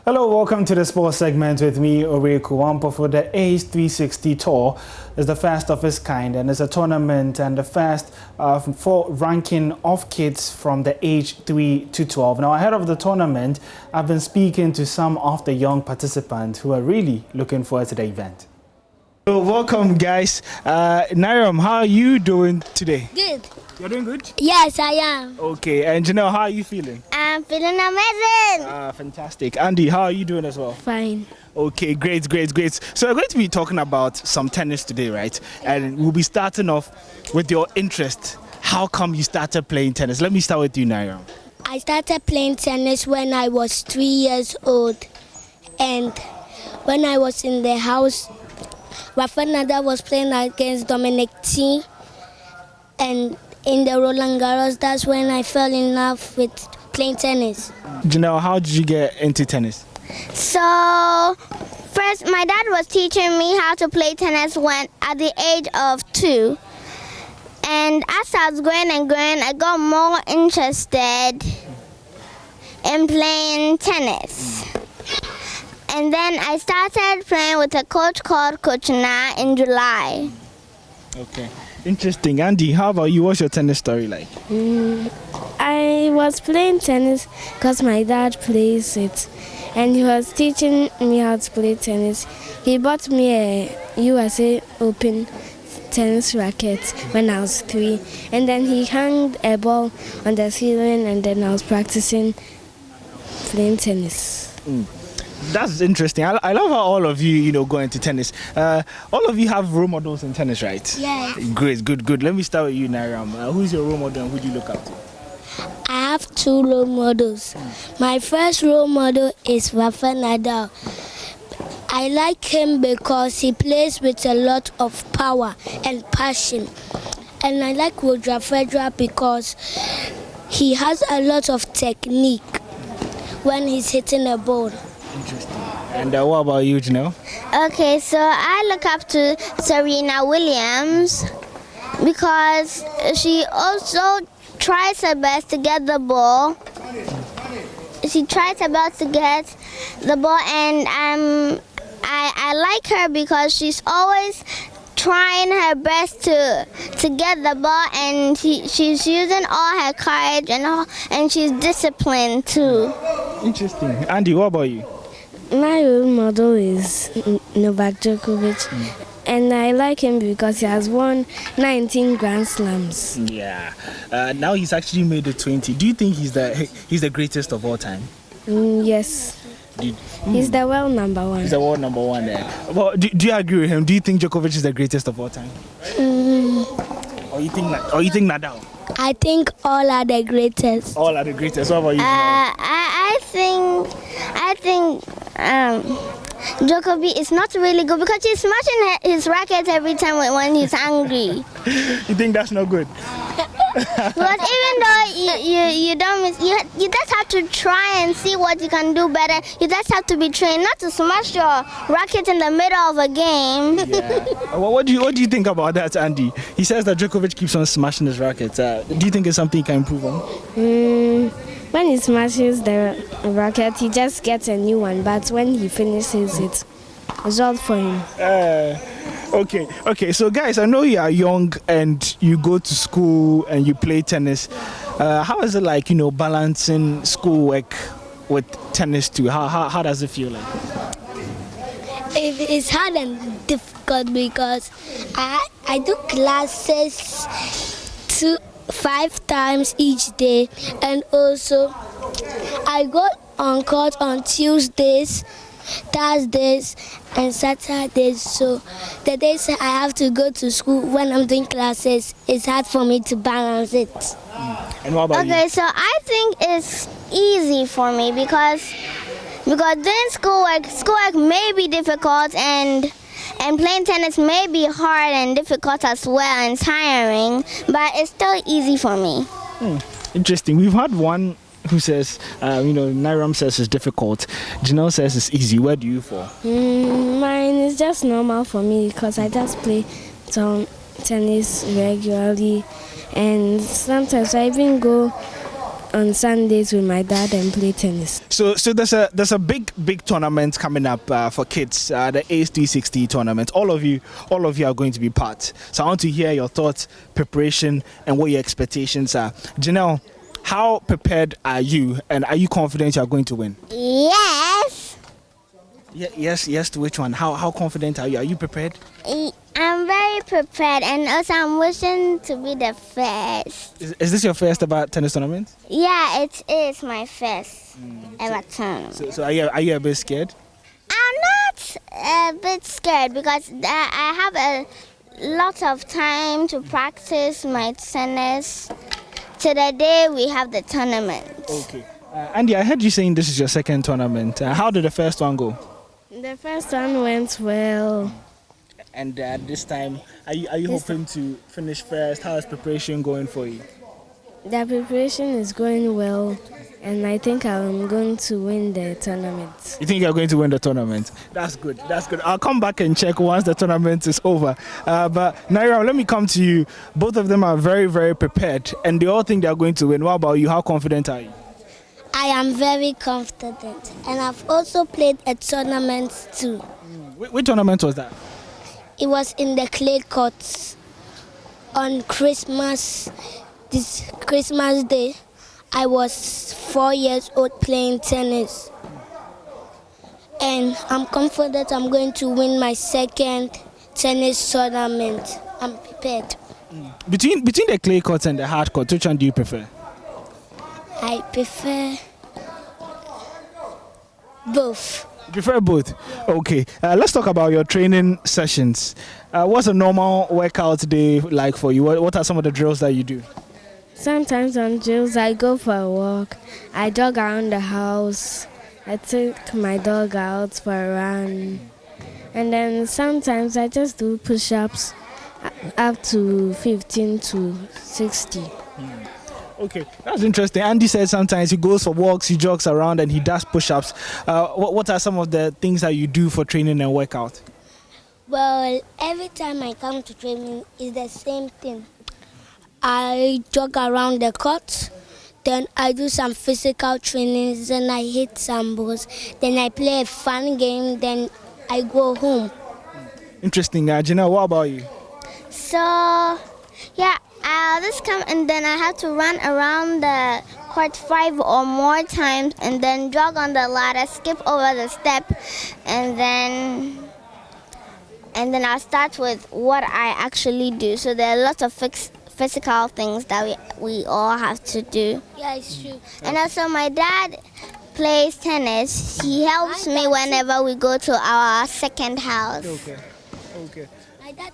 Hello, welcome to the sports segment with me, Ore Kuwampo, for the Age 360 Tour. It's the first of its kind, and it's a tournament and the first for ranking of kids from the age 3 to 12. Now, ahead of the tournament, I've been speaking to some of the young participants who are really looking forward to the event. So, welcome, guys. Narayana, how are you doing today? Good. You're doing good? Yes, I am. Okay, and Janelle, how are you feeling? I'm feeling amazing. Fantastic. Andy, how are you doing as well? Fine. Okay, great. So we're going to be talking about some tennis today, right? And we'll be starting off with your interest. How come you started playing tennis? Let me start with you, Narayana. I started playing tennis when I was 3 years old. And when I was in the house, Rafa Nadal was playing against Dominic Thiem. And in the Roland Garros, that's when I fell in love with playing tennis. Janelle, how did you get into tennis? So, first, my dad was teaching me how to play tennis at the age of 2. And as I was growing and growing, I got more interested in playing tennis. And then I started playing with a coach called Coach Na in July. Okay. Interesting. Andy, how about you? What's your tennis story like? I was playing tennis because my dad plays it, and he was teaching me how to play tennis. He bought me a USA Open tennis racket when I was 3, and then he hung a ball on the ceiling, and then I was practicing playing tennis. That's interesting. I love how all of you, go into tennis. All of you have role models in tennis, right? Yes. Great, good. Let me start with you, Narayana. Who's your role model and who do you look up to? I have 2 role models. My first role model is Rafa Nadal. I like him because he plays with a lot of power and passion. And I like Roger Federer because he has a lot of technique when he's hitting a ball. Interesting. And what about you, Janelle? Okay, so I look up to Serena Williams because she also tries her best to get the ball. She tries her best to get the ball, and I like her because she's always trying her best to get the ball, and she's using all her courage and she's disciplined too. Interesting. Andy, what about you? My role model is Novak Djokovic, and I like him because he has won 19 Grand Slams. Yeah. Now he's actually made it 20. Do you think he's the greatest of all time? Yes. He's the world number 1. He's the world number 1 there. Well, do you agree with him? Do you think Djokovic is the greatest of all time? Or you think Nadal? I think all are the greatest. All are the greatest. What about you? I think Djokovic is not really good because he's smashing his racket every time when he's angry. You think that's not good? But even though you don't miss, you just have to try and see what you can do better. You just have to be trained not to smash your racket in the middle of a game. Yeah. What do you think about that, Andy? He says that Djokovic keeps on smashing his racket. Do you think it's something he can improve on? When he smashes the racket, he just gets a new one. But when he finishes it, it's all for him. Okay. So guys, I know you are young and you go to school and you play tennis. How is it like, balancing schoolwork with tennis too? How does it feel like? It's hard and difficult because I do classes 5 times each day, and also I go on court on Tuesdays, Thursdays and Saturdays, so the days I have to go to school when I'm doing classes, it's hard for me to balance it. And what about you? Okay, so I think it's easy for me because doing schoolwork may be difficult, and playing tennis may be hard and difficult as well and tiring, but it's still easy for me. Interesting. We've had one who says, Narayana says it's difficult. Janelle says it's easy. Where do you fall? Mine is just normal for me because I just play tennis regularly, and sometimes I even go on Sundays with my dad and play tennis. So there's a big tournament coming up for kids, the Age 360 tournament. All of you are going to be part. So I want to hear your thoughts, preparation, and what your expectations are. Janelle, how prepared are you, and are you confident you are going to win? Yes. Yes. To which one? How confident are you? Are you prepared? I'm very prepared, and also I'm wishing to be the first. Is this your first ever tennis tournament? Yeah, it is my first ever tournament. So are you a bit scared? I'm not a bit scared because I have a lot of time to practice my tennis to the day we have the tournament. Okay. Andy, I heard you saying this is your second tournament. How did the first one go? The first one went well. And this time, are you hoping to finish first? How is preparation going for you? The preparation is going well, and I think I'm going to win the tournament. You think you're going to win the tournament? That's good. I'll come back and check once the tournament is over. But Naira, let me come to you. Both of them are very, very prepared, and they all think they are going to win. What about you? How confident are you? I am very confident, and I've also played a tournament too. Which tournament was that? It was in the clay courts on Christmas. This Christmas Day, I was 4 years old playing tennis, and I'm confident I'm going to win my second tennis tournament. I'm prepared. Between the clay courts and the hard court, which one do you prefer? I prefer both. You prefer both? Okay. Let's talk about your training sessions. What's a normal workout day like for you? What are some of the drills that you do? Sometimes on drills, I go for a walk. I jog around the house. I take my dog out for a run. And then sometimes I just do push-ups up to 15 to 60. Okay, that's interesting. Andy said sometimes he goes for walks, he jogs around, and he does push-ups. What are some of the things that you do for training and workout? Well, every time I come to training, it's the same thing. I jog around the court, then I do some physical trainings, then I hit some balls, then I play a fun game, then I go home. Interesting. Janelle, what about you? So, yeah, I'll just come and then I have to run around the court 5 or more times and then jog on the ladder, skip over the step, and then I'll start with what I actually do. So there are lots of physical things that we all have to do. Yeah, it's true. And also my dad plays tennis. He helps me whenever we go to our second house. Okay. My dad